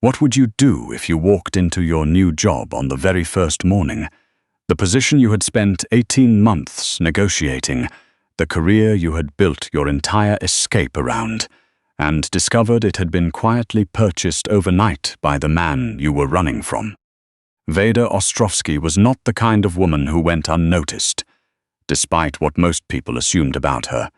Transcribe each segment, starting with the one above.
What would you do if you walked into your new job on the very first morning? The position you had spent 18 months negotiating, the career you had built your entire escape around, and discovered it had been quietly purchased overnight by the man you were running from. Veda Ostrowski was not the kind of woman who went unnoticed, despite what most people assumed about her.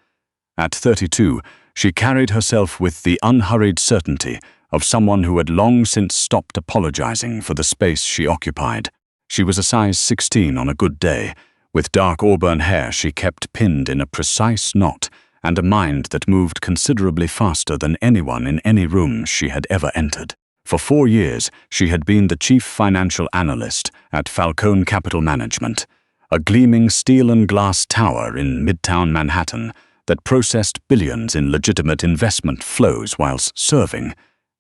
At 32, she carried herself with the unhurried certainty of someone who had long since stopped apologizing for the space she occupied. She was a size 16 on a good day. With dark auburn hair she kept pinned in a precise knot, and a mind that moved considerably faster than anyone in any room she had ever entered. For 4 years, she had been the chief financial analyst at Falcone Capital Management, a gleaming steel and glass tower in Midtown Manhattan that processed billions in legitimate investment flows whilst serving,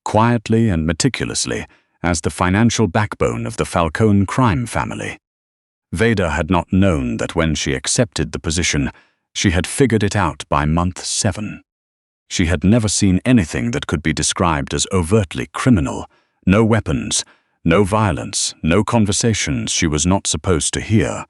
quietly and meticulously, as the financial backbone of the Falcone crime family. Veda had not known that when she accepted the position, she had figured it out by month 7. She had never seen anything that could be described as overtly criminal. No weapons, no violence, no conversations she was not supposed to hear.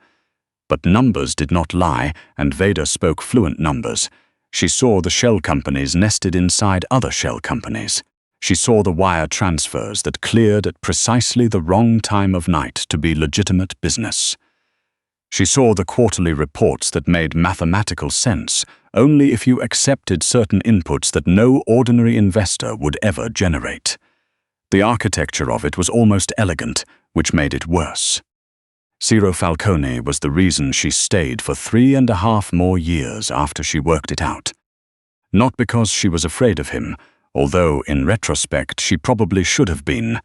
But numbers did not lie, and Veda spoke fluent numbers. She saw the shell companies nested inside other shell companies. She saw the wire transfers that cleared at precisely the wrong time of night to be legitimate business. She saw the quarterly reports that made mathematical sense only if you accepted certain inputs that no ordinary investor would ever generate. The architecture of it was almost elegant, which made it worse. Ciro Falcone was the reason she stayed for 3.5 more years after she worked it out. Not because she was afraid of him, although in retrospect she probably should have been.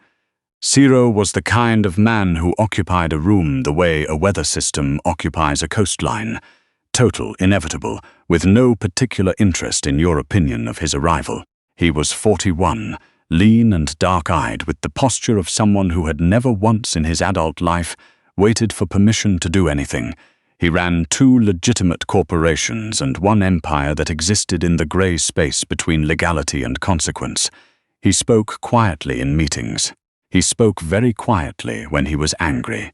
Ciro was the kind of man who occupied a room the way a weather system occupies a coastline, total, inevitable, with no particular interest in your opinion of his arrival. He was 41, lean and dark-eyed, with the posture of someone who had never once in his adult life waited for permission to do anything. He ran 2 legitimate corporations and 1 empire that existed in the gray space between legality and consequence. He spoke quietly in meetings. He spoke very quietly when he was angry.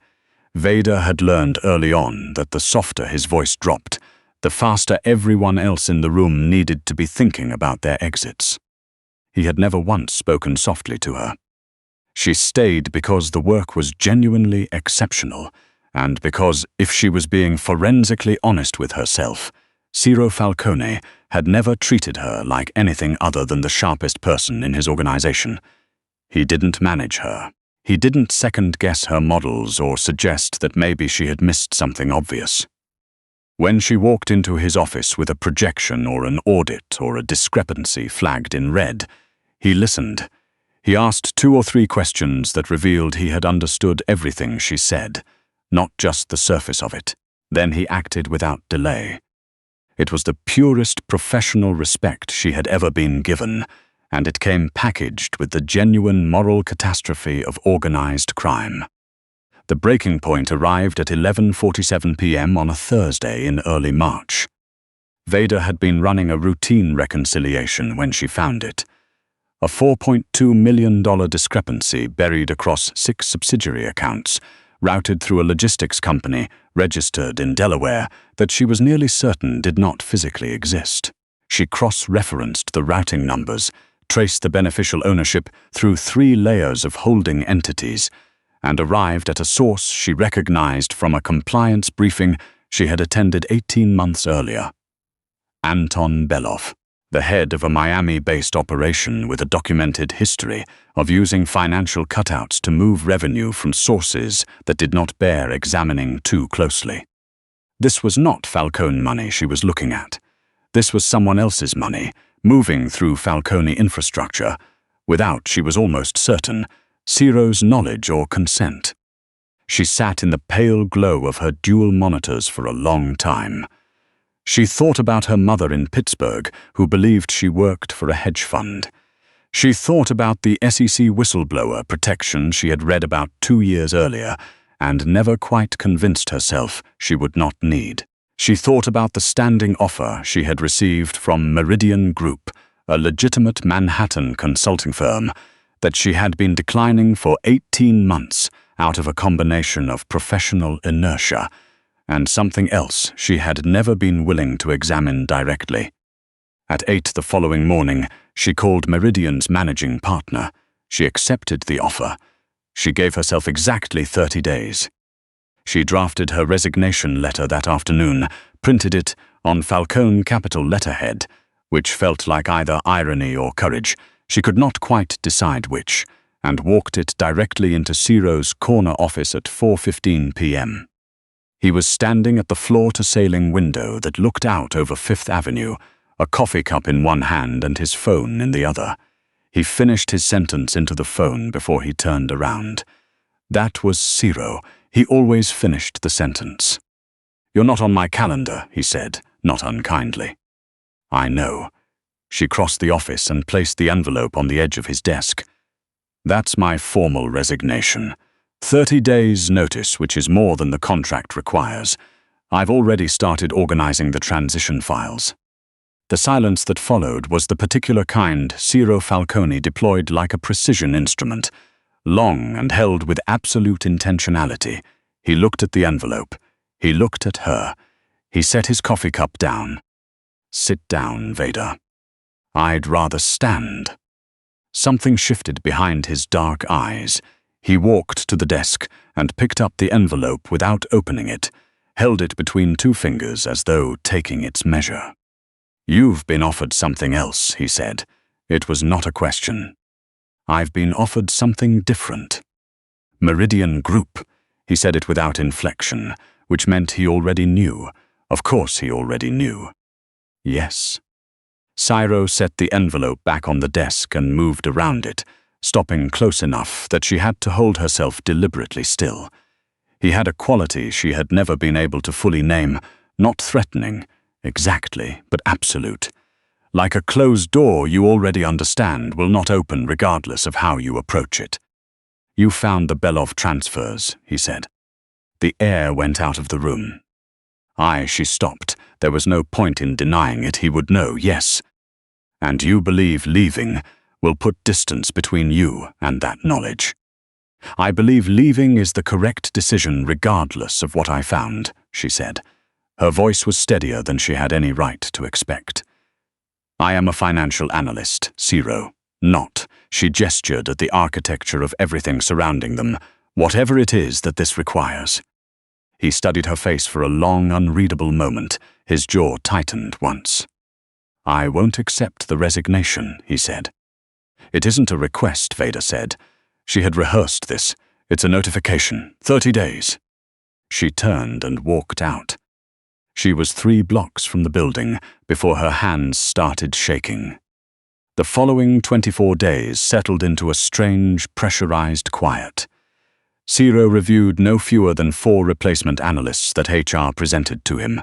Veda had learned early on that the softer his voice dropped, the faster everyone else in the room needed to be thinking about their exits. He had never once spoken softly to her. She stayed because the work was genuinely exceptional, and because, if she was being forensically honest with herself, Ciro Falcone had never treated her like anything other than the sharpest person in his organization. He didn't manage her. He didn't second-guess her models or suggest that maybe she had missed something obvious. When she walked into his office with a projection or an audit or a discrepancy flagged in red, he listened. He asked 2 or 3 questions that revealed he had understood everything she said, not just the surface of it. Then he acted without delay. It was the purest professional respect she had ever been given, and it came packaged with the genuine moral catastrophe of organized crime. The breaking point arrived at 11:47 p.m. on a Thursday in early March. Veda had been running a routine reconciliation when she found it. A $4.2 million discrepancy buried across 6 subsidiary accounts, routed through a logistics company registered in Delaware that she was nearly certain did not physically exist. She cross-referenced the routing numbers, traced the beneficial ownership through 3 layers of holding entities, and arrived at a source she recognized from a compliance briefing she had attended 18 months earlier. Anton Beloff, the head of a Miami-based operation with a documented history of using financial cutouts to move revenue from sources that did not bear examining too closely. This was not Falcone money she was looking at. This was someone else's money, moving through Falcone infrastructure, without, she was almost certain, Ciro's knowledge or consent. She sat in the pale glow of her dual monitors for a long time. She thought about her mother in Pittsburgh, who believed she worked for a hedge fund. She thought about the SEC whistleblower protection she had read about 2 years earlier and never quite convinced herself she would not need. She thought about the standing offer she had received from Meridian Group, a legitimate Manhattan consulting firm that she had been declining for 18 months out of a combination of professional inertia and something else she had never been willing to examine directly. At 8 the following morning, she called Meridian's managing partner. She accepted the offer. She gave herself exactly 30 days. She drafted her resignation letter that afternoon, printed it on Falcone capital letterhead, which felt like either irony or courage. She could not quite decide which, and walked it directly into Ciro's corner office at 4:15 p.m. He was standing at the floor-to-ceiling window that looked out over Fifth Avenue, a coffee cup in one hand and his phone in the other. He finished his sentence into the phone before he turned around. That was Ciro. He always finished the sentence. "You're not on my calendar," he said, not unkindly. "I know." She crossed the office and placed the envelope on the edge of his desk. "That's my formal resignation. 30 days' notice, which is more than the contract requires. I've already started organizing the transition files." The silence that followed was the particular kind Ciro Falcone deployed like a precision instrument, long and held with absolute intentionality. He looked at the envelope. He looked at her. He set his coffee cup down. "Sit down, Veda." "I'd rather stand." Something shifted behind his dark eyes. He walked to the desk and picked up the envelope without opening it, held it between two fingers as though taking its measure. "You've been offered something else," he said. It was not a question. "I've been offered something different." "Meridian Group." He said it without inflection, which meant he already knew. Of course he already knew. "Yes." Ciro set the envelope back on the desk and moved around it, stopping close enough that she had to hold herself deliberately still. He had a quality she had never been able to fully name, not threatening, exactly, but absolute. Like a closed door you already understand will not open regardless of how you approach it. "You found the Belov transfers," he said. The air went out of the room. She stopped. There was no point in denying it. He would know, yes. "And you believe leaving will put distance between you and that knowledge." "I believe leaving is the correct decision regardless of what I found," she said. Her voice was steadier than she had any right to expect. "I am a financial analyst, Ciro. Not." She gestured at the architecture of everything surrounding them, "whatever it is that this requires." He studied her face for a long, unreadable moment. His jaw tightened once. "I won't accept the resignation," he said. "It isn't a request," Veda said. She had rehearsed this. "It's a notification. 30 days." She turned and walked out. She was 3 blocks from the building before her hands started shaking. The following 24 days settled into a strange, pressurized quiet. Ciro reviewed no fewer than 4 replacement analysts that HR presented to him.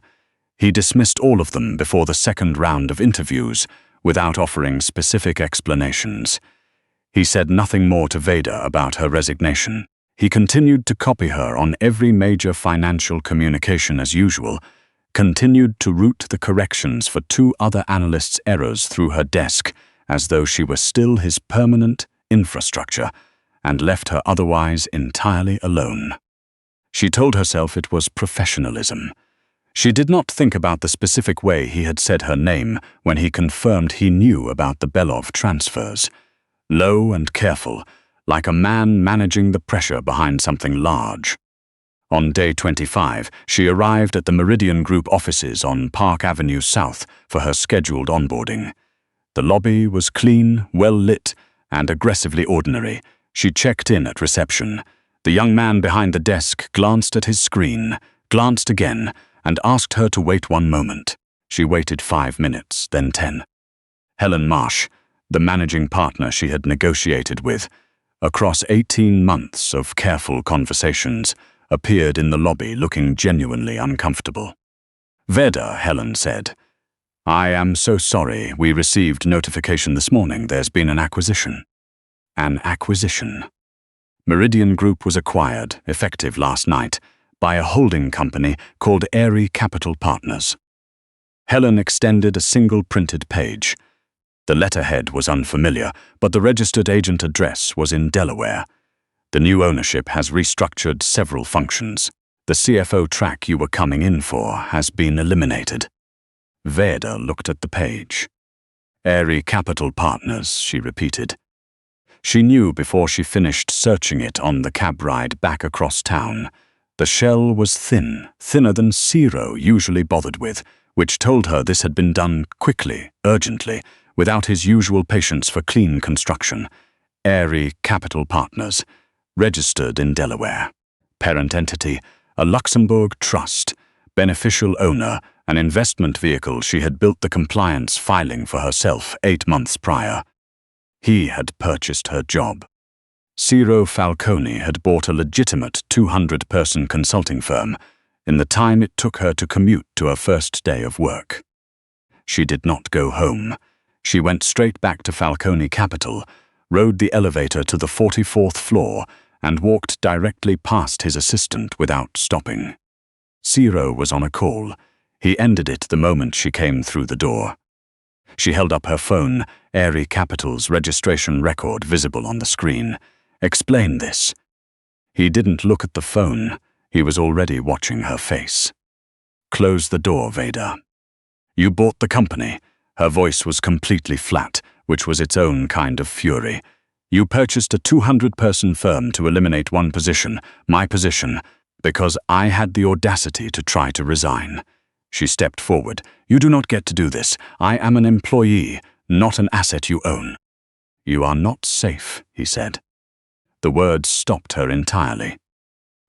He dismissed all of them before the second round of interviews without offering specific explanations. He said nothing more to Veda about her resignation. He continued to copy her on every major financial communication as usual, continued to route the corrections for 2 other analysts' errors through her desk as though she were still his permanent infrastructure, and left her otherwise entirely alone. She told herself it was professionalism. She did not think about the specific way he had said her name when he confirmed he knew about the Belov transfers. Low and careful, like a man managing the pressure behind something large. On day 25, she arrived at the Meridian Group offices on Park Avenue South for her scheduled onboarding. The lobby was clean, well lit, and aggressively ordinary. She checked in at reception. The young man behind the desk glanced at his screen, glanced again, and asked her to wait 1 moment. She waited 5 minutes, then 10. Helen Marsh, the managing partner she had negotiated with, across 18 months of careful conversations, appeared in the lobby looking genuinely uncomfortable. "Veda," Helen said. "I am so sorry. We received notification this morning there's been an acquisition." An acquisition. Meridian Group was acquired, effective last night, by a holding company called Airy Capital Partners. Helen extended a single printed page. The letterhead was unfamiliar, but the registered agent address was in Delaware. The new ownership has restructured several functions. The CFO track you were coming in for has been eliminated. Veda looked at the page. Airy Capital Partners, she repeated. She knew before she finished searching it on the cab ride back across town. The shell was thin, thinner than Ciro usually bothered with, which told her this had been done quickly, urgently, without his usual patience for clean construction. Airy Capital Partners, registered in Delaware. Parent entity, a Luxembourg trust. Beneficial owner, an investment vehicle she had built the compliance filing for herself 8 months prior. He had purchased her job. Ciro Falcone had bought a legitimate 200-person consulting firm in the time it took her to commute to her first day of work. She did not go home. She went straight back to Falcone Capital, rode the elevator to the 44th floor, and walked directly past his assistant without stopping. Ciro was on a call. He ended it the moment she came through the door. She held up her phone, Airy Capital's registration record visible on the screen. Explain this. He didn't look at the phone. He was already watching her face. Close the door, Veda. You bought the company. Her voice was completely flat, which was its own kind of fury. You purchased a 200-person firm to eliminate one position, my position, because I had the audacity to try to resign. She stepped forward. You do not get to do this. I am an employee, not an asset you own. You are not safe, he said. The words stopped her entirely.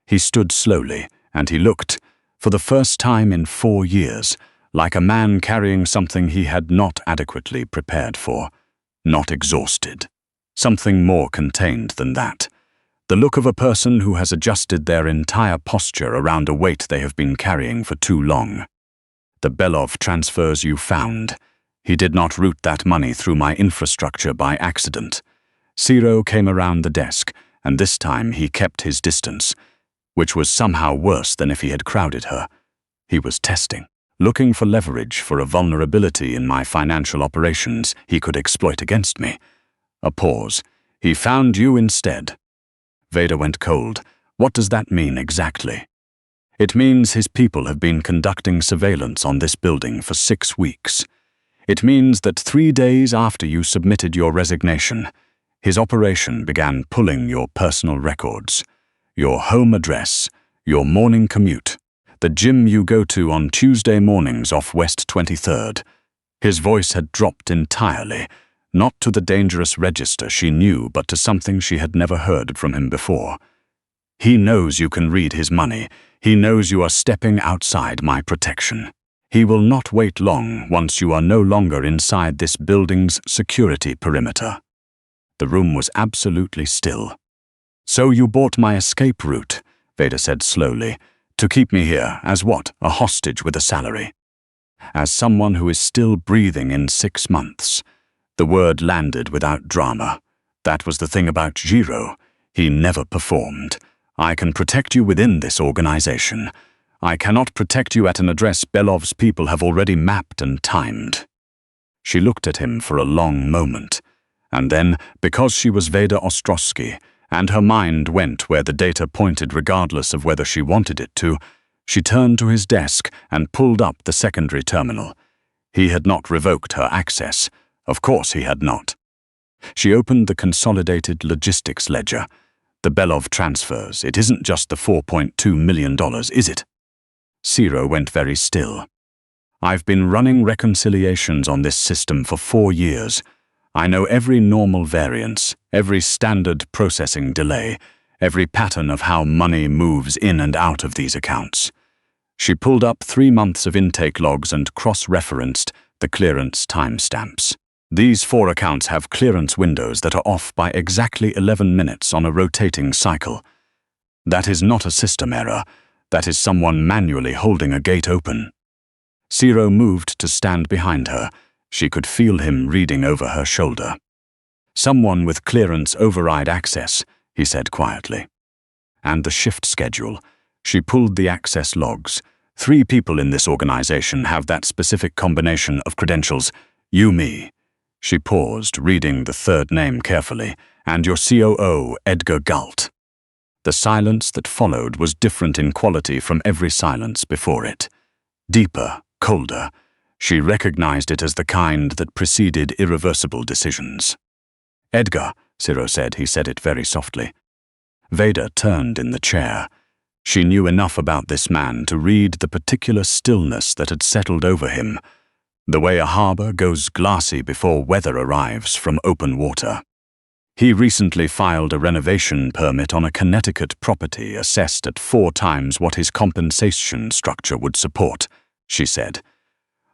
He stood slowly, and he looked, for the first time in 4 years, like a man carrying something he had not adequately prepared for, not exhausted. Something more contained than that. The look of a person who has adjusted their entire posture around a weight they have been carrying for too long. The Belov transfers you found. He did not route that money through my infrastructure by accident. Ciro came around the desk, and this time he kept his distance, which was somehow worse than if he had crowded her. He was testing, looking for leverage for a vulnerability in my financial operations he could exploit against me. A pause. He found you instead. Veda went cold. What does that mean exactly? It means his people have been conducting surveillance on this building for 6 weeks. It means that 3 days after you submitted your resignation, his operation began pulling your personal records, your home address, your morning commute, the gym you go to on Tuesday mornings off West 23rd. His voice had dropped entirely, not to the dangerous register she knew, but to something she had never heard from him before. He knows you can read his money. He knows you are stepping outside my protection. He will not wait long once you are no longer inside this building's security perimeter. The room was absolutely still. So you bought my escape route, Veda said slowly, to keep me here as what, a hostage with a salary? As someone who is still breathing in 6 months. The word landed without drama. That was the thing about Ciro. He never performed. I can protect you within this organization. I cannot protect you at an address Belov's people have already mapped and timed. She looked at him for a long moment, and then, because she was Veda Ostrowski, and her mind went where the data pointed regardless of whether she wanted it to, she turned to his desk and pulled up the secondary terminal. He had not revoked her access. Of course he had not. She opened the consolidated logistics ledger. The Belov transfers. It isn't just the $4.2 million, is it? Ciro went very still. I've been running reconciliations on this system for 4 years. I know every normal variance, every standard processing delay, every pattern of how money moves in and out of these accounts. She pulled up 3 months of intake logs and cross-referenced the clearance timestamps. These 4 accounts have clearance windows that are off by exactly 11 minutes on a rotating cycle. That is not a system error. That is someone manually holding a gate open. Ciro moved to stand behind her. She could feel him reading over her shoulder. Someone with clearance override access, he said quietly. And the shift schedule. She pulled the access logs. 3 people in this organization have that specific combination of credentials. You, me. She paused, reading the third name carefully. "And your COO, Edgar Galt." The silence that followed was different in quality from every silence before it. Deeper, colder. She recognized it as the kind that preceded irreversible decisions. "Edgar," Ciro said. He said it very softly. Veda turned in the chair. She knew enough about this man to read the particular stillness that had settled over him, the way a harbor goes glassy before weather arrives from open water. He recently filed a renovation permit on a Connecticut property assessed at 4 times what his compensation structure would support, she said.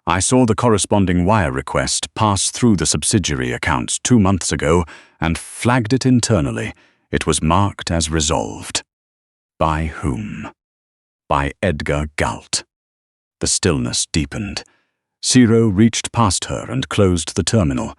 "I saw the corresponding wire request pass through the subsidiary accounts 2 months ago and flagged it internally. It was marked as resolved." By whom? By Edgar Galt. The stillness deepened. Ciro reached past her and closed the terminal.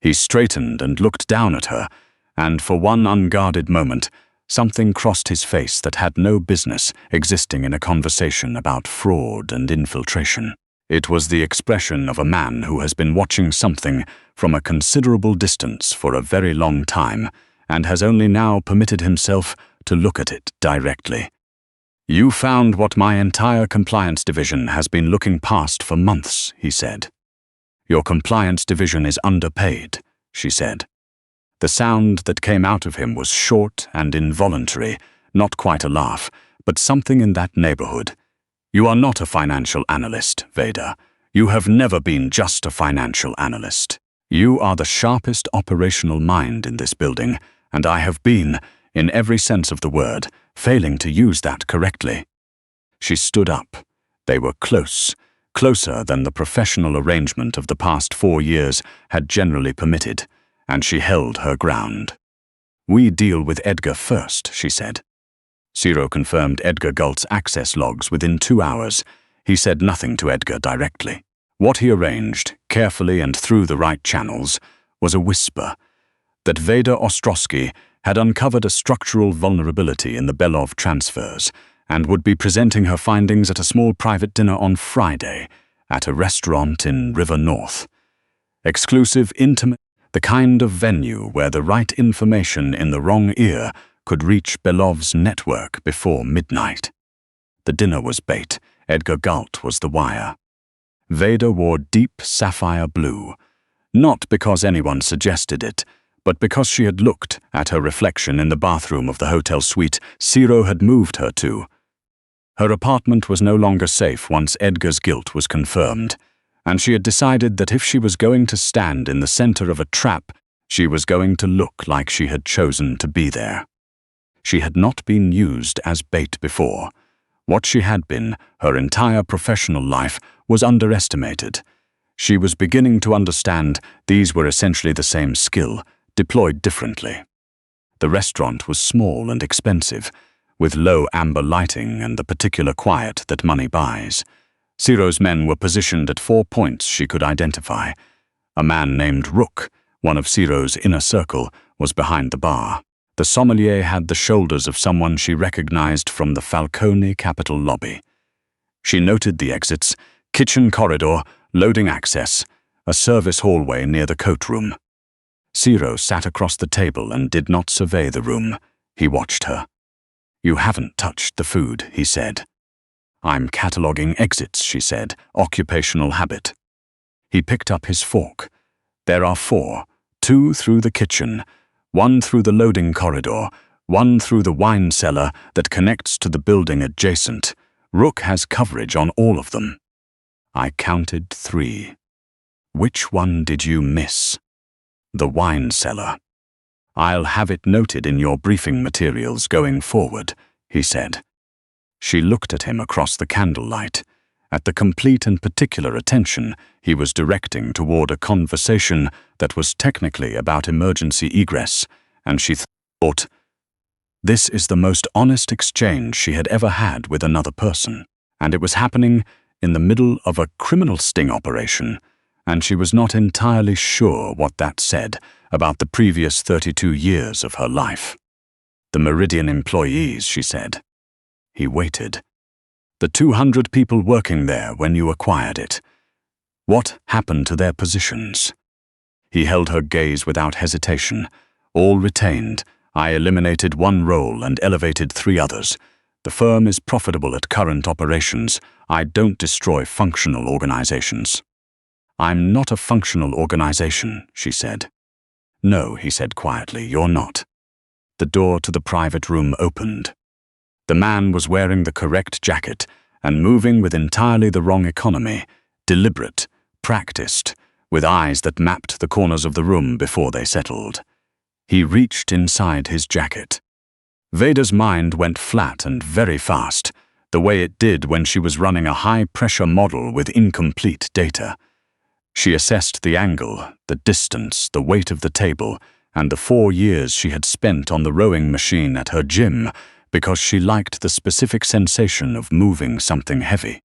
He straightened and looked down at her, and for one unguarded moment, something crossed his face that had no business existing in a conversation about fraud and infiltration. It was the expression of a man who has been watching something from a considerable distance for a very long time and has only now permitted himself to look at it directly. "You found what my entire compliance division has been looking past for months," he said. "Your compliance division is underpaid," she said. The sound that came out of him was short and involuntary, not quite a laugh, but something in that neighborhood. "You are not a financial analyst, Veda. You have never been just a financial analyst. You are the sharpest operational mind in this building, and I have been, in every sense of the word, failing to use that correctly." She stood up. They were close, closer than the professional arrangement of the past 4 years had generally permitted, and she held her ground. "We deal with Edgar first," she said. Ciro confirmed Edgar Galt's access logs within 2 hours. He said nothing to Edgar directly. What he arranged, carefully and through the right channels, was a whisper that Veda Ostrowski had uncovered a structural vulnerability in the Belov transfers and would be presenting her findings at a small private dinner on Friday at a restaurant in River North. Exclusive, intimate, the kind of venue where the right information in the wrong ear could reach Belov's network before midnight. The dinner was bait. Edgar Galt was the wire. Veda wore deep sapphire blue, not because anyone suggested it, but because she had looked at her reflection in the bathroom of the hotel suite Ciro had moved her to. Her apartment was no longer safe once Edgar's guilt was confirmed, and she had decided that if she was going to stand in the center of a trap, she was going to look like she had chosen to be there. She had not been used as bait before. What she had been, her entire professional life, was underestimated. She was beginning to understand these were essentially the same skill, deployed differently. The restaurant was small and expensive, with low amber lighting and the particular quiet that money buys. Ciro's men were positioned at 4 points she could identify. A man named Rook, one of Ciro's inner circle, was behind the bar. The sommelier had the shoulders of someone she recognized from the Falcone Capitol lobby. She noted the exits, kitchen corridor, loading access, a service hallway near the coat room. Ciro sat across the table and did not survey the room. He watched her. "You haven't touched the food," he said. "I'm cataloging exits," she said, occupational habit. He picked up his fork. "There are 4, 2 through the kitchen, 1 through the loading corridor, 1 through the wine cellar that connects to the building adjacent. Rook has coverage on all of them." I counted 3. "Which one did you miss?" "The wine cellar." "I'll have it noted in your briefing materials going forward," he said. She looked at him across the candlelight, at the complete and particular attention he was directing toward a conversation that was technically about emergency egress, and she thought, this is the most honest exchange she had ever had with another person, and it was happening in the middle of a criminal sting operation, and she was not entirely sure what that said about the previous 32 years of her life. "The Meridian employees," she said. He waited. "The 200 people working there when you acquired it. What happened to their positions?" He held her gaze without hesitation. All retained. I eliminated one role and elevated 3 others. The firm is profitable at current operations. I don't destroy functional organizations. I'm not a functional organization, she said. No, he said quietly, you're not. The door to the private room opened. The man was wearing the correct jacket and moving with entirely the wrong economy, deliberate, practiced, with eyes that mapped the corners of the room before they settled. He reached inside his jacket. Veda's mind went flat and very fast, the way it did when she was running a high-pressure model with incomplete data. She assessed the angle, the distance, the weight of the table, and the 4 years she had spent on the rowing machine at her gym because she liked the specific sensation of moving something heavy.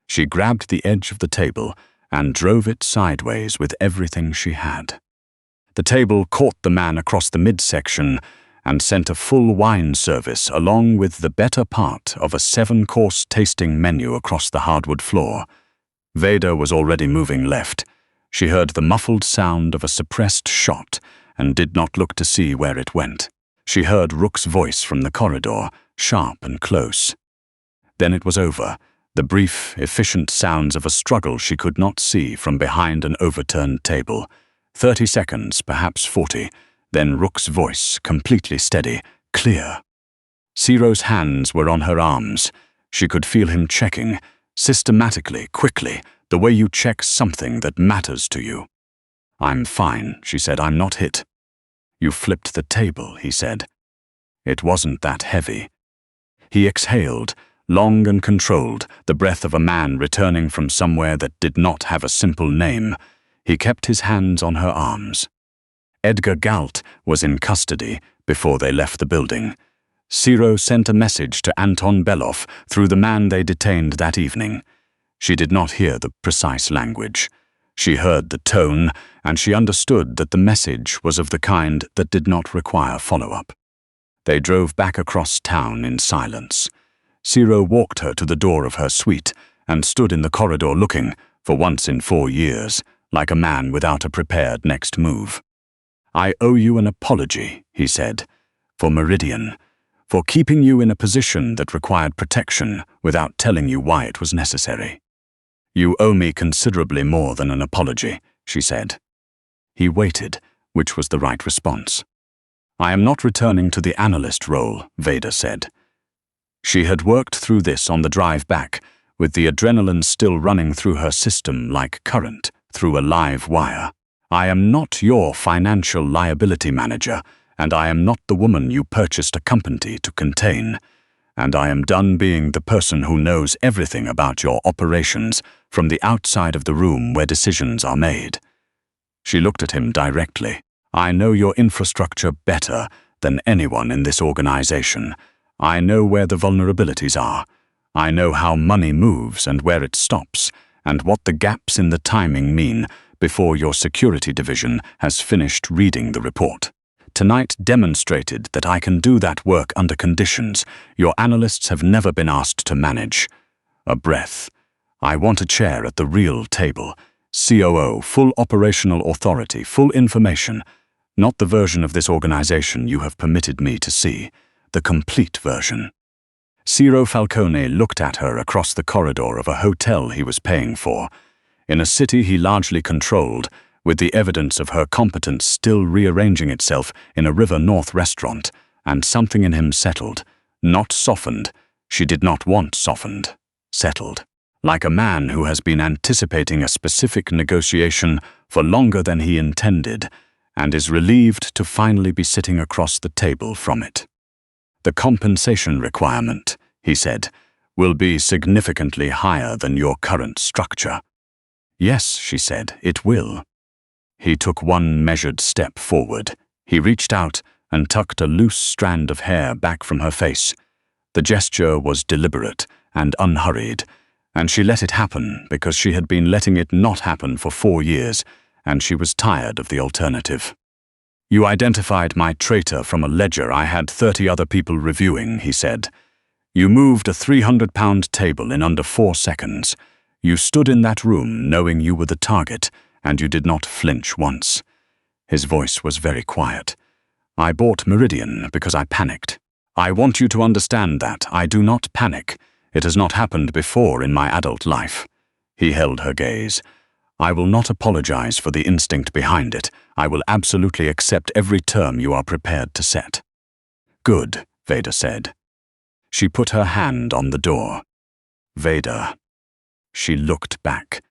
She grabbed the edge of the table and drove it sideways with everything she had. The table caught the man across the midsection and sent a full wine service along with the better part of a 7-course tasting menu across the hardwood floor. Veda was already moving left. She heard the muffled sound of a suppressed shot and did not look to see where it went. She heard Rook's voice from the corridor, sharp and close. Then it was over, the brief, efficient sounds of a struggle she could not see from behind an overturned table. 30 seconds, perhaps 40, then Rook's voice, completely steady, clear. Ciro's hands were on her arms. She could feel him checking, systematically, quickly, the way you check something that matters to you. I'm fine, she said, I'm not hit. You flipped the table, he said. It wasn't that heavy. He exhaled, long and controlled, the breath of a man returning from somewhere that did not have a simple name. He kept his hands on her arms. Edgar Galt was in custody before they left the building. Ciro sent a message to Anton Belov through the man they detained that evening. She did not hear the precise language. She heard the tone, and she understood that the message was of the kind that did not require follow-up. They drove back across town in silence. Ciro walked her to the door of her suite and stood in the corridor looking, for once in 4 years, like a man without a prepared next move. I owe you an apology, he said, for Meridian, for keeping you in a position that required protection without telling you why it was necessary. You owe me considerably more than an apology, she said. He waited, which was the right response. I am not returning to the analyst role, Veda said. She had worked through this on the drive back, with the adrenaline still running through her system like current through a live wire. I am not your financial liability manager, and I am not the woman you purchased a company to contain. And I am done being the person who knows everything about your operations from the outside of the room where decisions are made. She looked at him directly. I know your infrastructure better than anyone in this organization. I know where the vulnerabilities are. I know how money moves and where it stops, and what the gaps in the timing mean before your security division has finished reading the report. Tonight demonstrated that I can do that work under conditions your analysts have never been asked to manage. A breath. I want a chair at the real table. COO, full operational authority, full information. Not the version of this organization you have permitted me to see. The complete version. Ciro Falcone looked at her across the corridor of a hotel he was paying for. In a city he largely controlled, with the evidence of her competence still rearranging itself in a River North restaurant, and something in him settled, not softened. She did not want softened. Settled. Like a man who has been anticipating a specific negotiation for longer than he intended, and is relieved to finally be sitting across the table from it. The compensation requirement, he said, will be significantly higher than your current structure. Yes, she said, it will. He took one measured step forward. He reached out and tucked a loose strand of hair back from her face. The gesture was deliberate and unhurried, and she let it happen because she had been letting it not happen for 4 years, and she was tired of the alternative. You identified my traitor from a ledger I had 30 other people reviewing, he said. You moved a 300-pound table in under 4 seconds. You stood in that room knowing you were the target, and you did not flinch once. His voice was very quiet. "I bought Meridian because I panicked. I want you to understand that I do not panic. It has not happened before in my adult life." He held her gaze. "I will not apologize for the instinct behind it. I will absolutely accept every term you are prepared to set." "Good," Veda said. She put her hand on the door. "Veda." She looked back.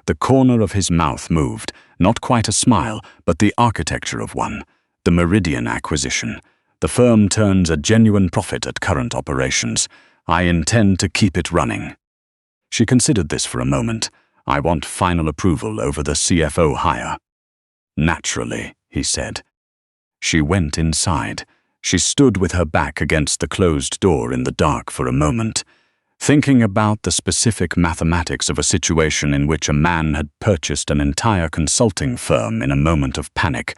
The corner of his mouth moved, not quite a smile, but the architecture of one. The Meridian acquisition. "The firm turns a genuine profit at current operations. I intend to keep it running." She considered this for a moment. "I want final approval over the CFO hire." "Naturally," he said. She went inside. She stood with her back against the closed door in the dark for a moment, thinking about the specific mathematics of a situation in which a man had purchased an entire consulting firm in a moment of panic,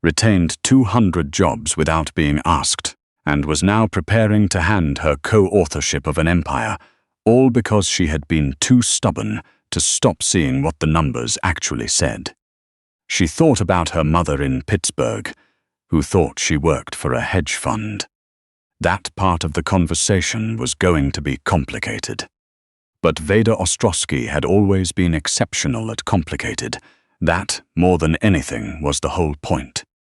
retained 200 jobs without being asked, and was now preparing to hand her co-authorship of an empire, all because she had been too stubborn to stop seeing what the numbers actually said. She thought about her mother in Pittsburgh, who thought she worked for a hedge fund. That part of the conversation was going to be complicated. But Veda Ostrowski had always been exceptional at complicated. That, more than anything, was the whole point.